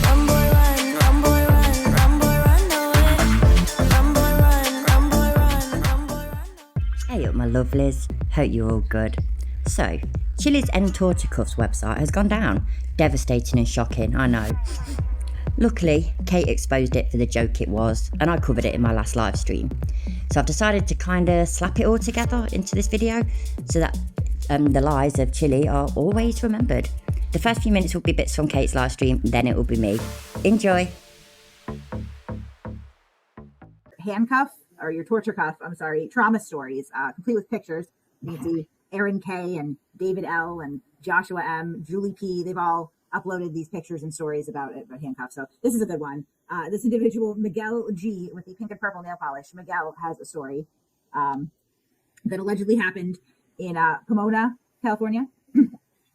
Run, boy, run, run, boy, run, run, boy, run away. Run, boy, run, run, boy, run, run, boy, run away. Hey up my lovelies, hope you're all good. So, Chille's N Torticuffs website has gone down. Devastating and shocking, I know. Luckily, Kate exposed it for the joke it was, and I covered it in my last live stream. So I've decided to kind of slap it all together into this video so that the lies of Chille are always remembered. The first few minutes will be bits from Kate's live stream, then it will be me. Enjoy. Handcuff, or your torture cuff, trauma stories, complete with pictures. You can see Aaron K. and David L. and Joshua M., Julie P. They've all uploaded these pictures and stories about handcuffs. So this is a good one. This individual, Miguel G. with the pink and purple nail polish. Miguel has a story that allegedly happened in Pomona, California.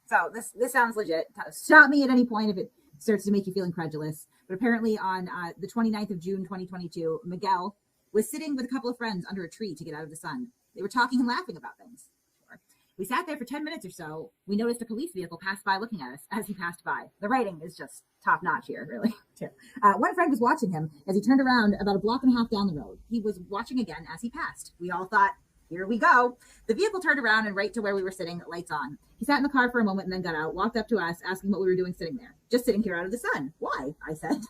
So this sounds legit. Stop me at any point if it starts to make you feel incredulous. But apparently on the 29th of June, 2022, Miguel was sitting with a couple of friends under a tree to get out of the sun. They were talking and laughing about things. We sat there for 10 minutes or so. We noticed a police vehicle pass by looking at us as he passed by. The writing is just top notch here, really. One friend was watching him as he turned around about a block and a half down the road. He was watching again as he passed. We all thought, here we go. The vehicle turned around and right to where we were sitting, lights on. He sat in the car for a moment and then got out, walked up to us, asking what we were doing sitting there. Just sitting here out of the sun. Why? I said.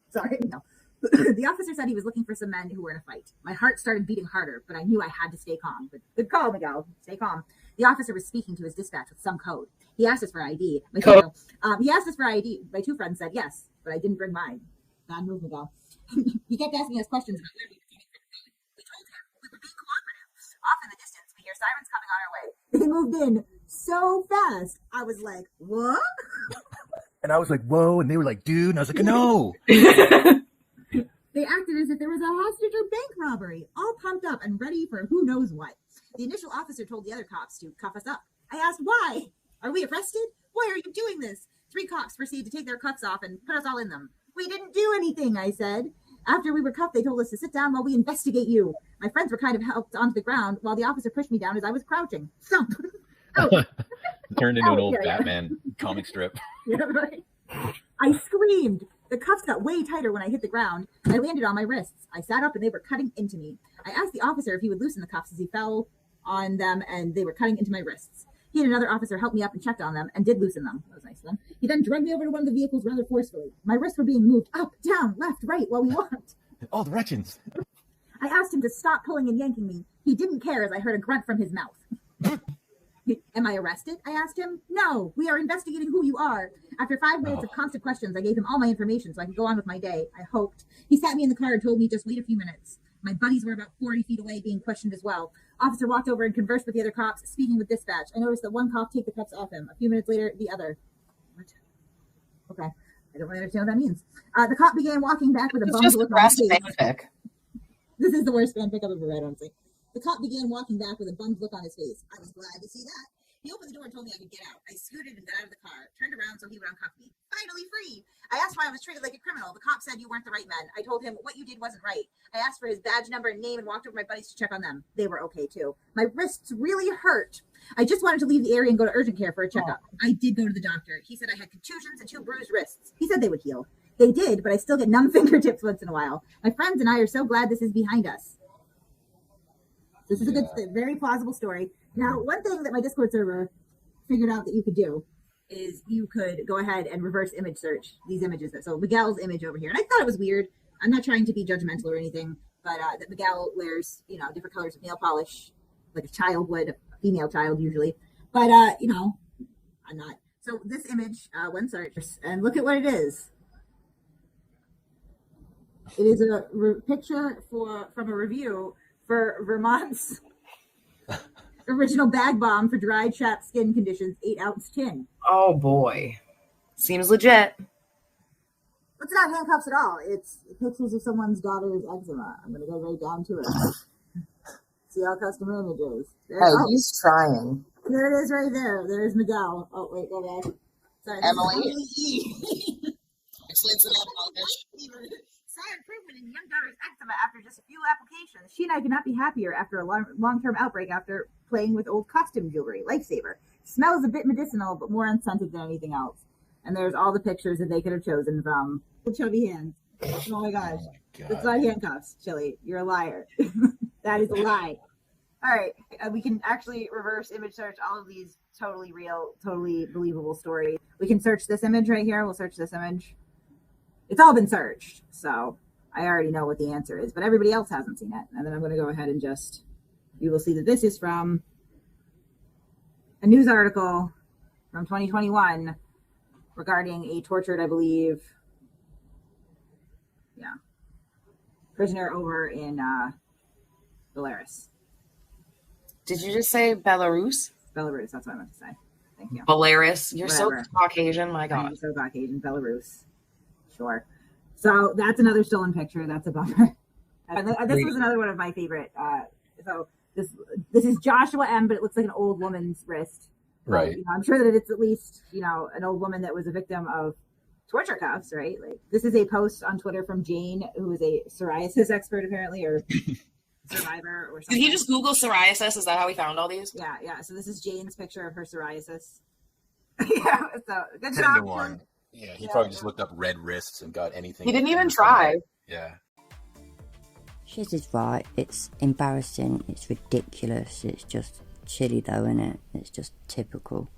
Sorry, no. The officer said he was looking for some men who were in a fight. My heart started beating harder, but I knew I had to stay calm. But good call, Miguel. Stay calm. The officer was speaking to his dispatch with some code. He asked us for ID. He asked us for ID. My two friends said yes, but I didn't bring mine. Bad move, Miguel. He kept asking us questions about where we were coming from. We told him we were being cooperative. Off in the distance, we hear sirens coming on our way. They moved in so fast. I was like, what? And I was like, whoa. And they were like, dude. And I was like, no. They acted as if there was a hostage or bank robbery, all pumped up and ready for who knows what. The initial officer told the other cops to cuff us up. I asked, why? Are we arrested? Why are you doing this? 3 cops proceeded to take their cuffs off and put us all in them. We didn't do anything, I said. After we were cuffed, they told us to sit down while we investigate you. My friends were kind of helped onto the ground while the officer pushed me down as I was crouching. So, Turned into an old Batman comic strip. Yeah, right. I screamed. The cuffs got way tighter when I hit the ground. I landed on my wrists. I sat up and they were cutting into me. I asked the officer if he would loosen the cuffs as he fell on them and they were cutting into my wrists. He and another officer helped me up and checked on them and did loosen them. That was nice of them. He then dragged me over to one of the vehicles rather forcefully. My wrists were being moved up, down, left, right while we walked. All directions. I asked him to stop pulling and yanking me. He didn't care as I heard a grunt from his mouth. Am I arrested? I asked him. No, we are investigating who you are. After 5 minutes of constant questions, I gave him all my information so I could go on with my day. I hoped. He sat me in the car and told me just wait a few minutes. My buddies were about 40 feet away being questioned as well. Officer walked over and conversed with the other cops, speaking with dispatch. I noticed that one cop take the cuffs off him. A few minutes later, the other. What? Okay. I don't really understand what that means. The cop began walking back with a bummed look on his face. This is the worst fanfic I've ever read, honestly. The cop began walking back with a bummed look on his face. I was glad to see that. He opened the door and told me I could get out. I scooted and got out of the car, turned around so he would uncuff me. Finally free! I asked why I was treated like a criminal. The cop said you weren't the right men. I told him what you did wasn't right. I asked for his badge number and name and walked over to my buddies to check on them. They were okay too. My wrists really hurt. I just wanted to leave the area and go to urgent care for a checkup. I did go to the doctor. He said I had contusions and 2 bruised wrists. He said they would heal. They did, but I still get numb fingertips once in a while. My friends and I are so glad this is behind us. This is a good, very plausible story. Now, one thing that my Discord server figured out that you could do is you could go ahead and reverse image search these images. So Miguel's image over here, and I thought it was weird. I'm not trying to be judgmental or anything, but that Miguel wears, different colors of nail polish, like a child would, a female child usually. But I'm not. So this image, when searched, and look at what it is. It is a picture from a review for Vermont's original bag bomb for dry, chapped skin conditions, 8-ounce tin. Oh boy. Seems legit. It's not handcuffs at all. It's pictures of someone's daughter's eczema. I'm going to go right down to it. See how custom images. He's trying. There it is right there. There's Miguel. Oh, wait, go back. Sorry. Emily. Saw improvement in young daughter's eczema after just a few applications. She and I could not be happier after a long-term outbreak after playing with old costume jewelry. Lifesaver. Smells a bit medicinal, but more unscented than anything else. And there's all the pictures that they could have chosen from. Chubby hands. Oh my gosh. It's not handcuffs, Chille. You're a liar. That is a lie. All right. We can actually reverse image search all of these totally real, totally believable stories. We can search this image right here. We'll search this image. It's all been searched. So I already know what the answer is, but everybody else hasn't seen it. And then I'm going to go ahead and you will see that this is from a news article from 2021 regarding a tortured, I believe, prisoner over in Belarus. Did you just say Belarus? Belarus, that's what I meant to say. Thank you. Belarus. You're Whatever. so Caucasian, my God. I'm so Caucasian. Belarus. Sure. So that's another stolen picture. That's a bummer. This was another one of my favorite. So this is Joshua M, but it looks like an old woman's wrist. Right. I'm sure that it's at least, an old woman that was a victim of torture cuffs, right? Like, this is a post on Twitter from Jane, who is a psoriasis expert apparently, or survivor or something. Did he just Google psoriasis? Is that how he found all these? Yeah. So this is Jane's picture of her psoriasis. Yeah. So good job. 10-1. Yeah, he probably just looked up red wrists and got anything. He didn't even try. Yeah. Shiz is right. It's embarrassing. It's ridiculous. It's just Chille though, isn't it? It's just typical.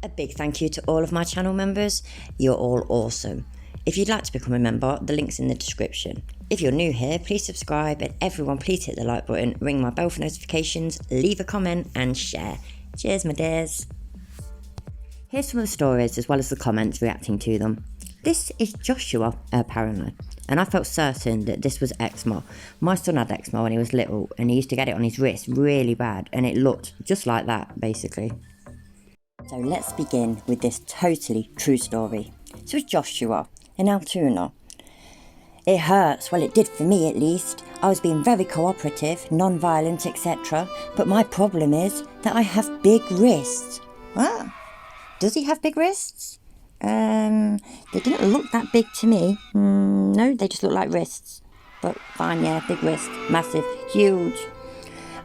A big thank you to all of my channel members. You're all awesome. If you'd like to become a member, the link's in the description. If you're new here, please subscribe, and everyone please hit the like button, ring my bell for notifications, leave a comment and share. Cheers, my dears. Here's some of the stories as well as the comments reacting to them. This is Joshua, apparently, and I felt certain that this was eczema. My son had eczema when he was little, and he used to get it on his wrist really bad, and it looked just like that, basically. So let's begin with this totally true story. So it's Joshua in Altoona. It hurts, well it did for me at least. I was being very cooperative, non-violent, etc. But my problem is that I have big wrists. Ah, does he have big wrists? They didn't look that big to me. No, they just look like wrists. But fine, yeah, big wrist, massive, huge.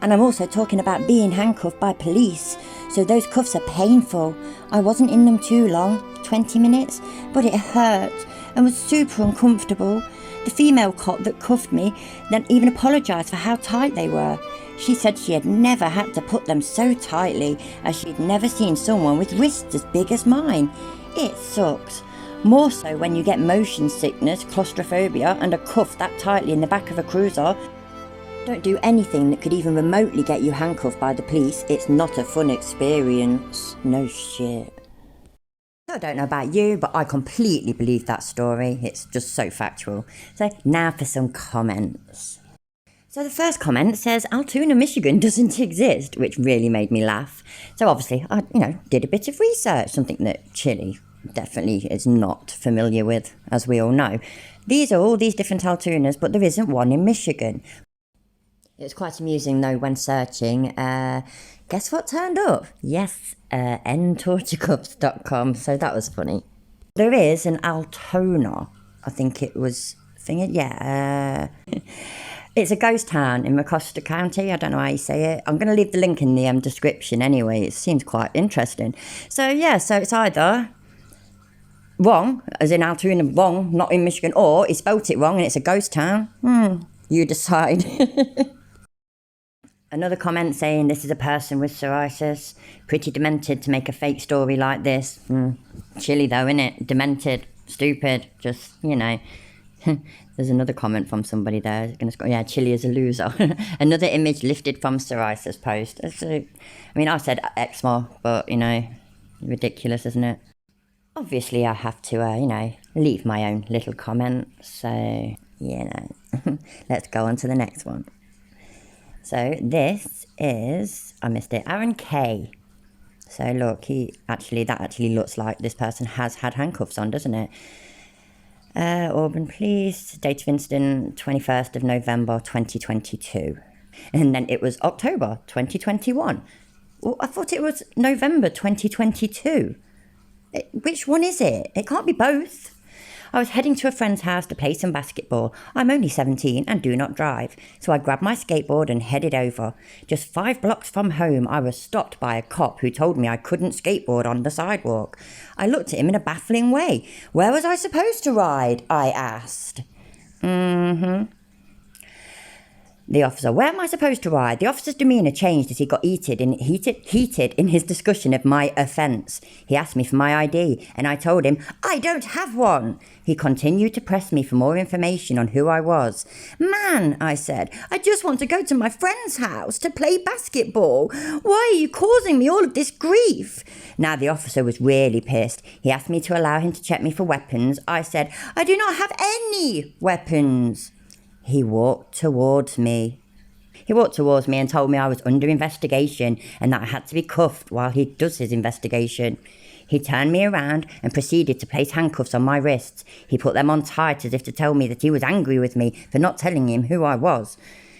And I'm also talking about being handcuffed by police, so those cuffs are painful. I wasn't in them too long, 20 minutes, but it hurt and was super uncomfortable. The female cop that cuffed me then even apologised for how tight they were. She said she had never had to put them so tightly, as she'd never seen someone with wrists as big as mine. It sucks. More so when you get motion sickness, claustrophobia, and are cuffed that tightly in the back of a cruiser. Don't do anything that could even remotely get you handcuffed by the police. It's not a fun experience. No shit. I don't know about you, but I completely believe that story. It's just so factual. So now for some comments. So the first comment says Altoona, Michigan doesn't exist, which really made me laugh. So obviously I, did a bit of research, something that Chille definitely is not familiar with, as we all know. These are all these different Altoonas, but there isn't one in Michigan. It's quite amusing though when searching. Guess what turned up? Yes, ntorturecups.com. So that was funny. There is an Altoona. I think it was thingy. Yeah. It's a ghost town in Mecosta County. I don't know how you say it. I'm going to leave the link in the description anyway. It seems quite interesting. So yeah, so it's either wrong, as in Altoona, wrong, not in Michigan, or he spelt it wrong and it's a ghost town. You decide. Another comment saying this is a person with psoriasis. Pretty demented to make a fake story like this. Chille though, innit? Demented, stupid, just, There's another comment from somebody there. Yeah, Chille is a loser. Another image lifted from psoriasis post. I I said eczema, but, ridiculous, isn't it? Obviously, I have to, leave my own little comment. So, let's go on to the next one. So this is, I missed it, Aaron K. So look, that actually looks like this person has had handcuffs on, doesn't it? Auburn Police, date of incident 21st of November 2022. And then it was October 2021. Well, I thought it was November 2022. Which one is it? It can't be both. I was heading to a friend's house to play some basketball. I'm only 17 and do not drive, so I grabbed my skateboard and headed over. Just 5 blocks from home, I was stopped by a cop who told me I couldn't skateboard on the sidewalk. I looked at him in a baffling way. Where was I supposed to ride? I asked. The officer, where am I supposed to ride? The officer's demeanour changed as he got heated in his discussion of my offence. He asked me for my ID, and I told him, I don't have one. He continued to press me for more information on who I was. Man, I said, I just want to go to my friend's house to play basketball. Why are you causing me all of this grief? Now the officer was really pissed. He asked me to allow him to check me for weapons. I said, I do not have any weapons. He walked towards me and told me I was under investigation and that I had to be cuffed while he does his investigation. He turned me around and proceeded to place handcuffs on my wrists. He put them on tight as if to tell me that he was angry with me for not telling him who I was.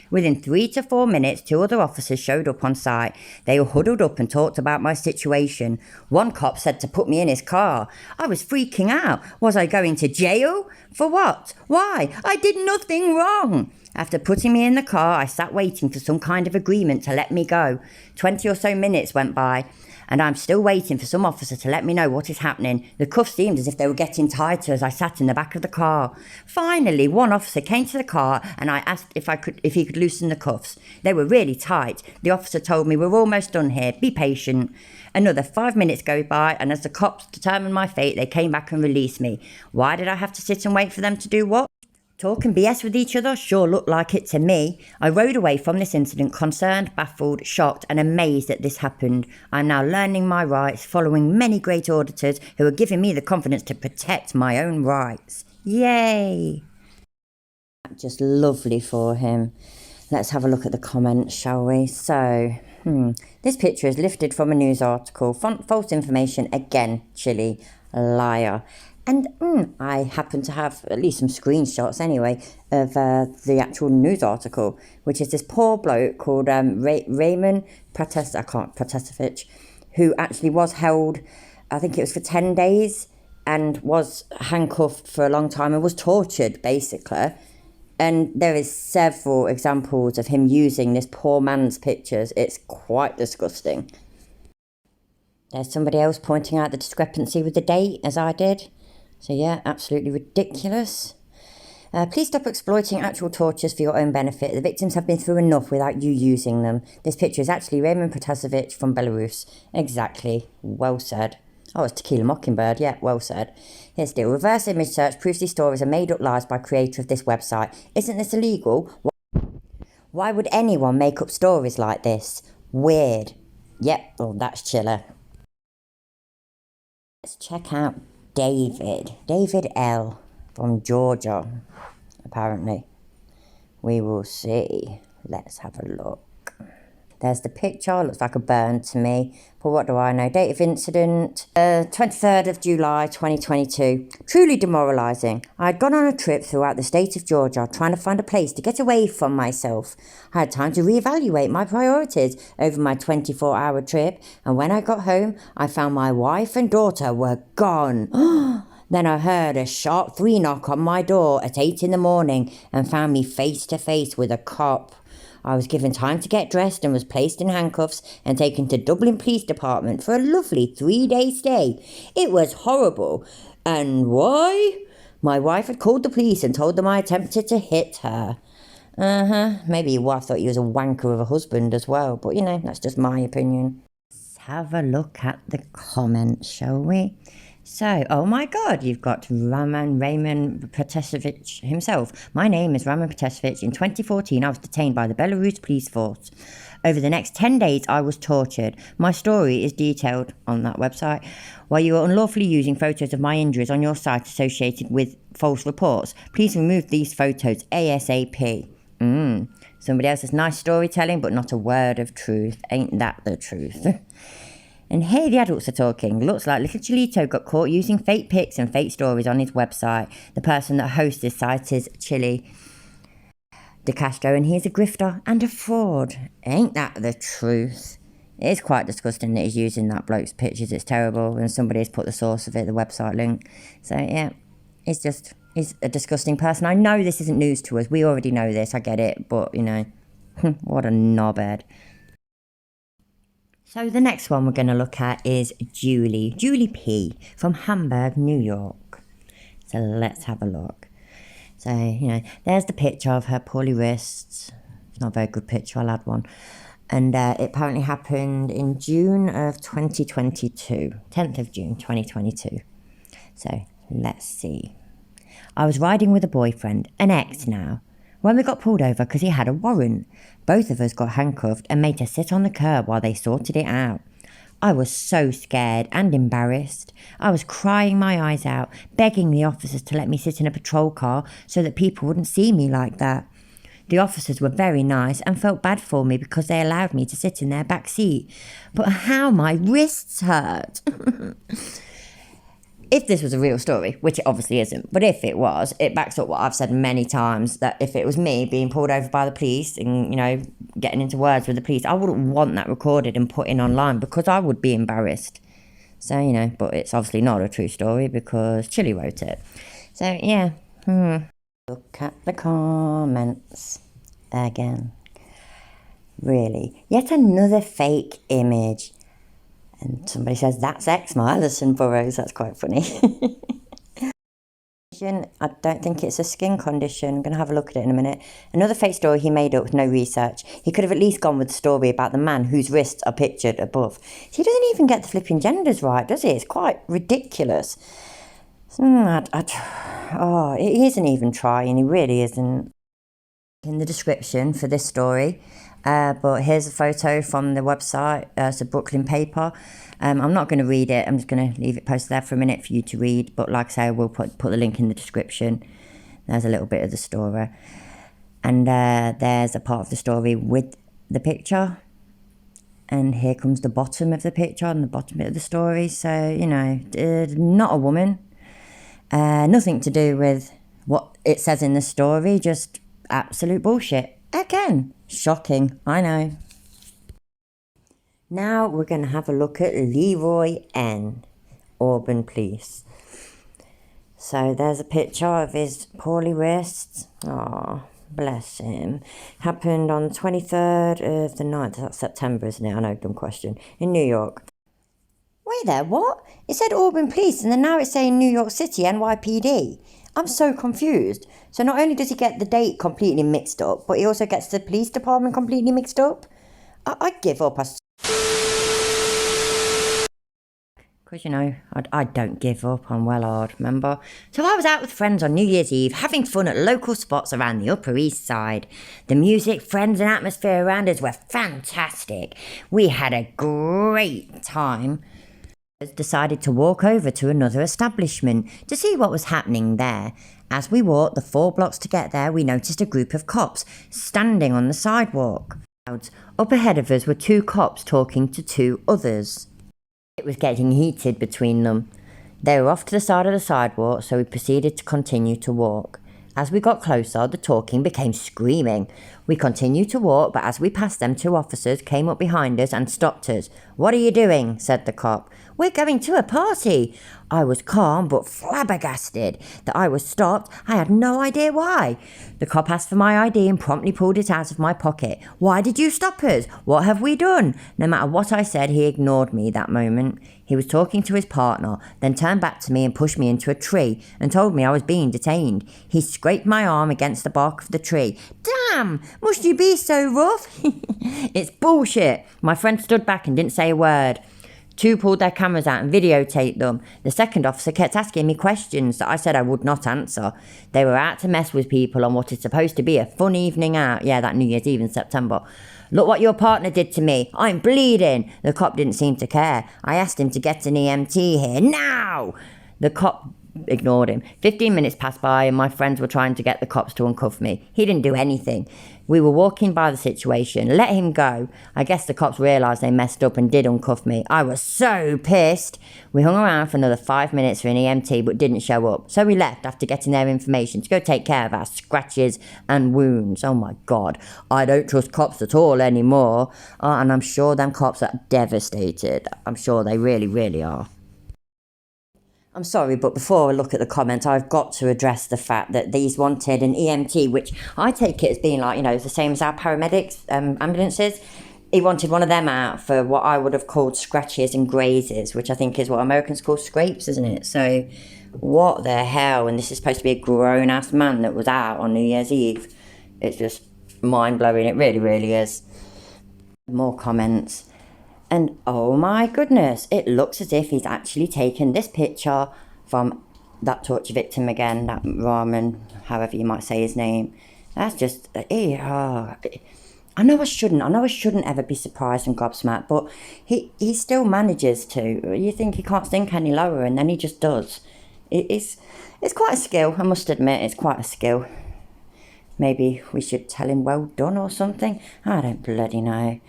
Within 3 to 4 minutes, 2 other officers showed up on site. They all huddled up and talked about my situation. One cop said to put me in his car. I was freaking out. Was I going to jail? For what? Why? I did nothing wrong. After putting me in the car, I sat waiting for some kind of agreement to let me go. 20 or so minutes went by, and I'm still waiting for some officer to let me know what is happening. The cuffs seemed as if they were getting tighter as I sat in the back of the car. Finally, one officer came to the car and I asked if he could loosen the cuffs. They were really tight. The officer told me, we're almost done here, be patient. Another 5 minutes go by, and as the cops determined my fate, they came back and released me. Why did I have to sit and wait for them to do what? Talk and BS with each other sure looked like it to me. I rode away from this incident concerned, baffled, shocked and amazed that this happened. I'm now learning my rights, following many great auditors who are giving me the confidence to protect my own rights. Yay! Just lovely for him. Let's have a look at the comments, shall we? So, this picture is lifted from a news article. False information again, Chille, liar. And I happen to have at least some screenshots anyway of the actual news article, which is this poor bloke called Raymond Pratasevich, who actually was held, I think it was for 10 days, and was handcuffed for a long time and was tortured, basically. And there is several examples of him using this poor man's pictures. It's quite disgusting. There's somebody else pointing out the discrepancy with the date, as I did. So yeah, absolutely ridiculous. Please stop exploiting actual tortures for your own benefit. The victims have been through enough without you using them. This picture is actually Raymond Pratasevich from Belarus. Exactly. Well said. Oh, it's Tequila Mockingbird. Yeah, well said. Here's still. Reverse image search proves these stories are made up lies by creator of this website. Isn't this illegal? Why would anyone make up stories like this? Weird. Yep, well, that's Chille. Let's check out David L. from Georgia, apparently. We will see. Let's have a look. There's the picture, looks like a burn to me, but what do I know? Date of incident, 23rd of July 2022. Truly demoralising. I had gone on a trip throughout the state of Georgia trying to find a place to get away from myself. I had time to reevaluate my priorities over my 24-hour trip, and when I got home, I found my wife and daughter were gone. Then I heard a sharp 3 knock on my door at 8 in the morning and found me face to face with a cop. I was given time to get dressed and was placed in handcuffs and taken to Dublin Police Department for a lovely 3-day stay. It was horrible. And why? My wife had called the police and told them I attempted to hit her. Maybe your wife thought you was a wanker of a husband as well, but that's just my opinion. Let's have a look at the comments, shall we? So, oh my God, you've got Raymond Pratasevich himself. My name is Raymond Pratasevich. In 2014, I was detained by the Belarus police force. Over the next 10 days, I was tortured. My story is detailed on that website. While you are unlawfully using photos of my injuries on your site associated with false reports, please remove these photos ASAP. Somebody else's nice storytelling, but not a word of truth. Ain't that the truth? And here the adults are talking. Looks like little Chillito got caught using fake pics and fake stories on his website. The person that hosts this site is Chille De Castro, and he's a grifter and a fraud. Ain't that the truth? It is quite disgusting that he's using that bloke's pictures. It's terrible. And somebody has put the source of it, the website link. So, yeah. He's a disgusting person. I know this isn't news to us. We already know this. I get it. But, you know, what a knobhead. So the next one we're going to look at is Julie P. from Hamburg, New York. So let's have a look. So, you know, there's the picture of her poorly wrists. It's not a very good picture. I'll add one. And it apparently happened in June of 2022. 10th of June, 2022. So let's see. I was riding with a boyfriend, an ex now, when we got pulled over because he had a warrant. Both of us got handcuffed and made to sit on the curb while they sorted it out. I was so scared and embarrassed. I was crying my eyes out, begging the officers to let me sit in a patrol car so that people wouldn't see me like that. The officers were very nice and felt bad for me because they allowed me to sit in their back seat. But how my wrists hurt. If this was a real story, which it obviously isn't, but if it was, it backs up what I've said many times, that if it was me being pulled over by the police and, you know, getting into words with the police, I wouldn't want that recorded and put in online because I would be embarrassed. So, you know, but it's obviously not a true story because Chille wrote it. So, yeah. Look at the comments again. Really. Yet another fake image. And somebody says, that's eczema, Alison Burrows. That's quite funny. I don't think it's a skin condition. I'm going to have a look at it in a minute. Another fake story he made up with no research. He could have at least gone with the story about the man whose wrists are pictured above. He doesn't even get the flipping genders right, does he? It's quite ridiculous. He isn't even trying. He really isn't. In the description for this story. But here's a photo from the website. It's a Brooklyn paper. I'm not going to read it. I'm just going to leave it posted there for a minute for you to read. But like I say, I will put the link in the description. There's a little bit of the story. And there's a part of the story with the picture. And here comes the bottom of the picture and the bottom bit of the story. So, you know, not a woman. Nothing to do with what it says in the story. Just absolute bullshit. Again, shocking, I know. Now we're going to have a look at Leroy N, Auburn Police. So there's a picture of his poorly wrists. Oh, bless him. Happened on the 23rd of the 9th, that's September, isn't it? I know, dumb question. In New York. Wait there, what? It said Auburn Police and then now it's saying New York City, NYPD. I'm so confused. So not only does he get the date completely mixed up, but he also gets the police department completely mixed up? I give up. Because, you know, I don't give up. I'm well hard, remember? So I was out with friends on New Year's Eve, having fun at local spots around the Upper East Side. The music, friends and atmosphere around us were fantastic. We had a great time. Decided to walk over to another establishment to see what was happening there. As we walked the 4 blocks to get there, we noticed a group of cops standing on the sidewalk. Up ahead of us were 2 cops talking to 2 others. It was getting heated between them. They were off to the side of the sidewalk, so we proceeded to continue to walk. As we got closer, the talking became screaming. We continued to walk, but as we passed them, 2 officers came up behind us and stopped us. "What are you doing?" said the cop. "We're going to a party." I was calm but flabbergasted that I was stopped. I had no idea why. The cop asked for my ID and promptly pulled it out of my pocket. "Why did you stop us? What have we done?" No matter what I said, he ignored me that moment. He was talking to his partner, then turned back to me and pushed me into a tree and told me I was being detained. He scraped my arm against the bark of the tree. "Damn, must you be so rough?" It's bullshit. My friend stood back and didn't say a word. 2 pulled their cameras out and videotaped them. The second officer kept asking me questions that I said I would not answer. They were out to mess with people on what is supposed to be a fun evening out. Yeah, that New Year's Eve in September. "Look what your partner did to me. I'm bleeding." The cop didn't seem to care. I asked him to get an EMT here now. The cop ignored him. 15 minutes passed by and my friends were trying to get the cops to uncuff me. He didn't do anything. We were walking by the situation. Let him go. I guess the cops realised they messed up and did uncuff me. I was so pissed. We hung around for another 5 minutes for an EMT but didn't show up. So we left after getting their information to go take care of our scratches and wounds. Oh my God. I don't trust cops at all anymore. And I'm sure them cops are devastated. I'm sure they really, really are. I'm sorry, but before I look at the comments, I've got to address the fact that these wanted an EMT, which I take it as being like, the same as our paramedics, ambulances. He wanted one of them out for what I would have called scratches and grazes, which I think is what Americans call scrapes, isn't it? So, what the hell? And this is supposed to be a grown-ass man that was out on New Year's Eve. It's just mind-blowing. It really, really is. More comments. And oh my goodness, it looks as if he's actually taken this picture from that torture victim again, that Rahman, however you might say his name. That's just, I know I shouldn't ever be surprised and gobsmacked, but he still manages to. You think he can't sink any lower, and then he just does. It's quite a skill, I must admit, it's quite a skill. Maybe we should tell him well done or something. I don't bloody know.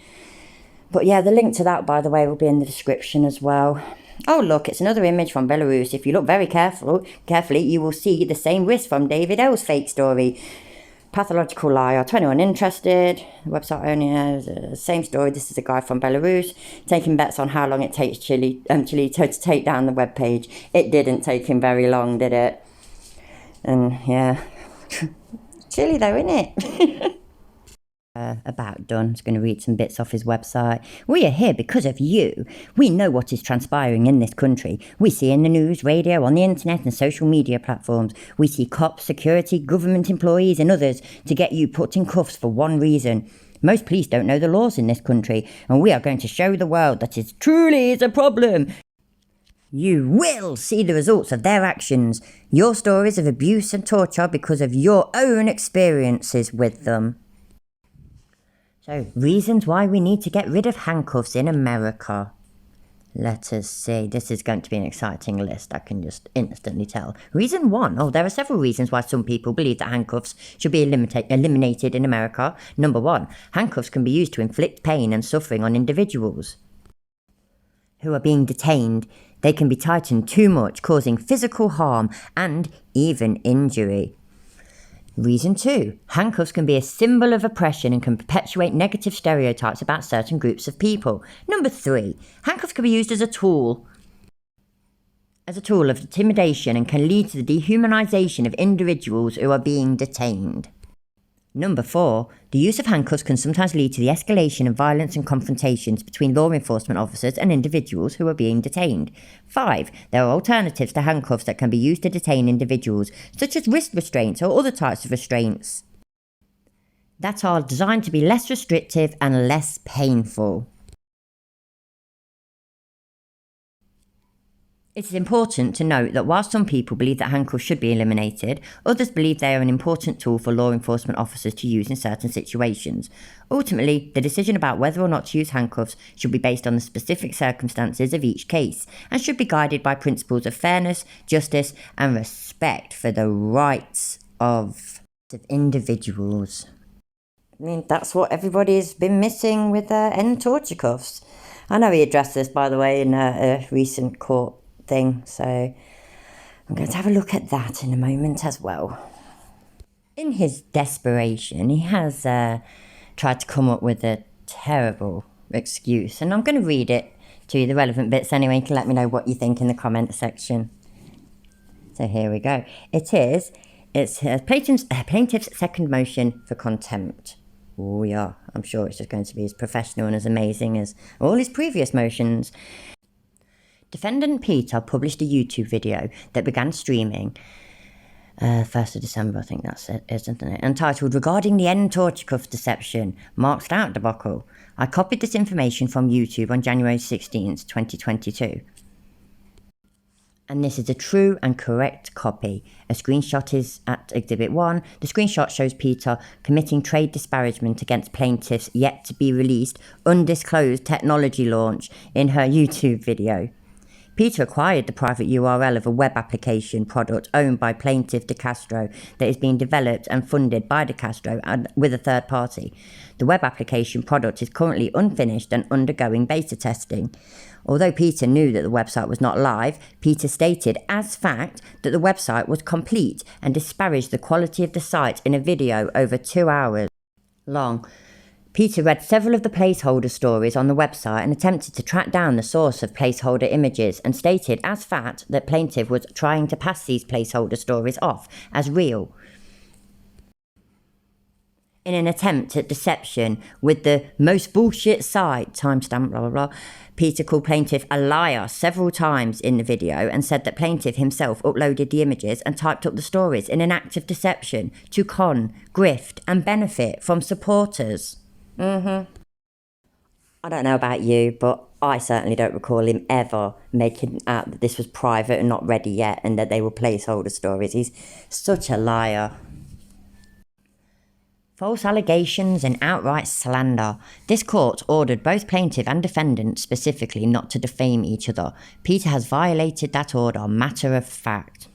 But yeah, the link to that, by the way, will be in the description as well. Oh, look, it's another image from Belarus. If you look very carefully, you will see the same risk from David L's fake story. Pathological liar, 21 interested. The website only has the same story. This is a guy from Belarus taking bets on how long it takes Chille to take down the webpage. It didn't take him very long, did it? And yeah, Chille though, innit? About done. Just going to read some bits off his website. We are here because of you. We know what is transpiring in this country. We see in the news, radio, on the internet and social media platforms. We see cops, security, government employees and others to get you put in cuffs for one reason. Most police don't know the laws in this country, and we are going to show the world that it truly is a problem. You will see the results of their actions, your stories of abuse and torture because of your own experiences with them. So, reasons why we need to get rid of handcuffs in America. Let us see. This is going to be an exciting list, I can just instantly tell. Reason 1. There are several reasons why some people believe that handcuffs should be eliminated in America. Number 1. Handcuffs can be used to inflict pain and suffering on individuals who are being detained. They can be tightened too much, causing physical harm and even injury. Reason 2. Handcuffs can be a symbol of oppression and can perpetuate negative stereotypes about certain groups of people. Number 3. Handcuffs can be used as a tool of intimidation and can lead to the dehumanization of individuals who are being detained. Number 4. The use of handcuffs can sometimes lead to the escalation of violence and confrontations between law enforcement officers and individuals who are being detained. 5. There are alternatives to handcuffs that can be used to detain individuals, such as wrist restraints or other types of restraints that are designed to be less restrictive and less painful. It is important to note that while some people believe that handcuffs should be eliminated, others believe they are an important tool for law enforcement officers to use in certain situations. Ultimately, the decision about whether or not to use handcuffs should be based on the specific circumstances of each case and should be guided by principles of fairness, justice, and respect for the rights of individuals. I mean, that's what everybody's been missing with N torture cuffs. I know he addressed this, by the way, in a recent court thing, so I'm going to have a look at that in a moment as well. In his desperation, he has tried to come up with a terrible excuse, and I'm going to read it to you, the relevant bits anyway. You can let me know what you think in the comment section. So here we go. It's plaintiff's second motion for contempt. Oh yeah, I'm sure it's just going to be as professional and as amazing as all his previous motions. Defendant Peter published a YouTube video that began streaming 1st of December, I think that's it, isn't it? Entitled Regarding the N Torture Cuff Deception, Marked Out Debacle. I copied this information from YouTube on January 16th, 2022. And this is a true and correct copy. A screenshot is at Exhibit 1. The screenshot shows Peter committing trade disparagement against plaintiff's yet to be released undisclosed technology launch in her YouTube video. Peter acquired the private URL of a web application product owned by Plaintiff De Castro that is being developed and funded by De Castro and with a third party. The web application product is currently unfinished and undergoing beta testing. Although Peter knew that the website was not live, Peter stated as fact that the website was complete and disparaged the quality of the site in a video over 2 hours long. Peter read several of the placeholder stories on the website and attempted to track down the source of placeholder images and stated as fact that plaintiff was trying to pass these placeholder stories off as real in an attempt at deception with the most bullshit site, timestamp, blah, blah, blah. Peter called plaintiff a liar several times in the video and said that plaintiff himself uploaded the images and typed up the stories in an act of deception to con, grift and benefit from supporters. I don't know about you, but I certainly don't recall him ever making out that this was private and not ready yet and that they were placeholder stories. He's such a liar. False allegations and outright slander. This court ordered both plaintiff and defendant specifically not to defame each other. Peter has violated that order, matter of fact.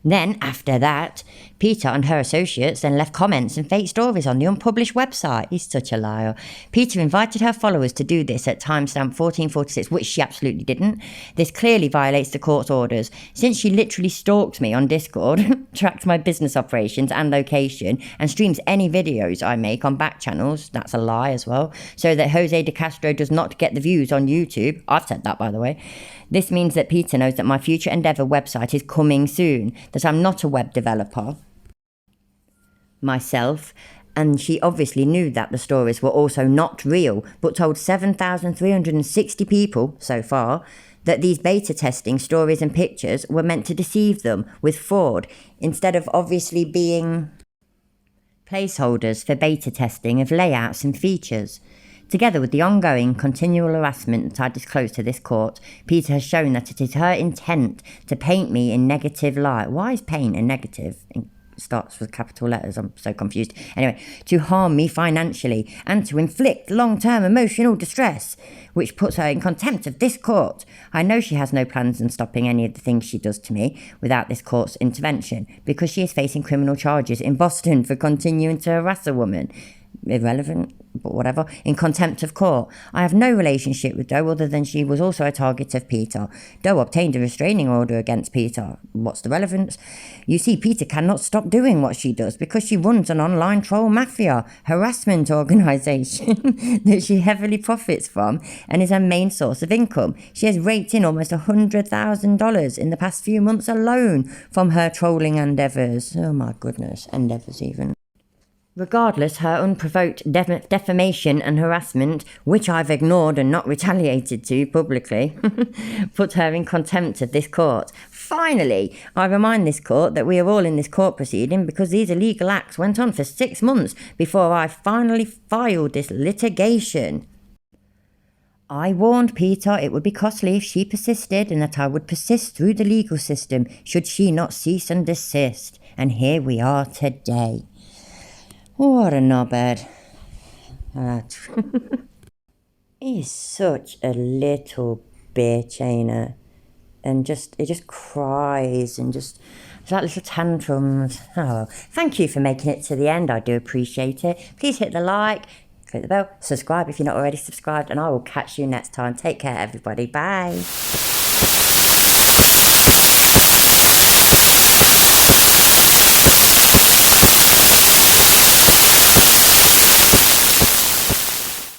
Then, after that, Peter and her associates then left comments and fake stories on the unpublished website. He's such a liar. Peter invited her followers to do this at timestamp 1446, which she absolutely didn't. This clearly violates the court's orders, since she literally stalks me on Discord, tracks my business operations and location, and streams any videos I make on back channels. That's a lie as well. So that Jose de Castro does not get the views on YouTube. I've said that, by the way. This means that Peter knows that my future endeavour website is coming soon, that I'm not a web developer myself, and she obviously knew that the stories were also not real, but told 7,360 people so far that these beta testing stories and pictures were meant to deceive them with fraud, instead of obviously being placeholders for beta testing of layouts and features. Together with the ongoing continual harassment that I disclosed to this court, Peter has shown that it is her intent to paint me in negative light. Why is paint a negative? It starts with capital letters, I'm so confused. Anyway, to harm me financially and to inflict long-term emotional distress, which puts her in contempt of this court. I know she has no plans on stopping any of the things she does to me without this court's intervention, because she is facing criminal charges in Boston for continuing to harass a woman. Irrelevant, but whatever, in contempt of court. I have no relationship with Doe other than she was also a target of Peter. Doe obtained a restraining order against Peter. What's the relevance? You see, Peter cannot stop doing what she does because she runs an online troll mafia harassment organisation that she heavily profits from and is her main source of income. She has raked in almost $100,000 in the past few months alone from her trolling endeavours. Oh my goodness, endeavours even. Regardless, her unprovoked defamation and harassment, which I've ignored and not retaliated to publicly, put her in contempt of this court. Finally, I remind this court that we are all in this court proceeding because these illegal acts went on for 6 months before I finally filed this litigation. I warned Peter it would be costly if she persisted and that I would persist through the legal system should she not cease and desist. And here we are today. What a knobhead. He's such a little bitch, ain't it? And it just cries and just, it's like little tantrums. Oh, thank you for making it to the end. I do appreciate it. Please hit the like, click the bell, subscribe if you're not already subscribed, and I will catch you next time. Take care, everybody. Bye.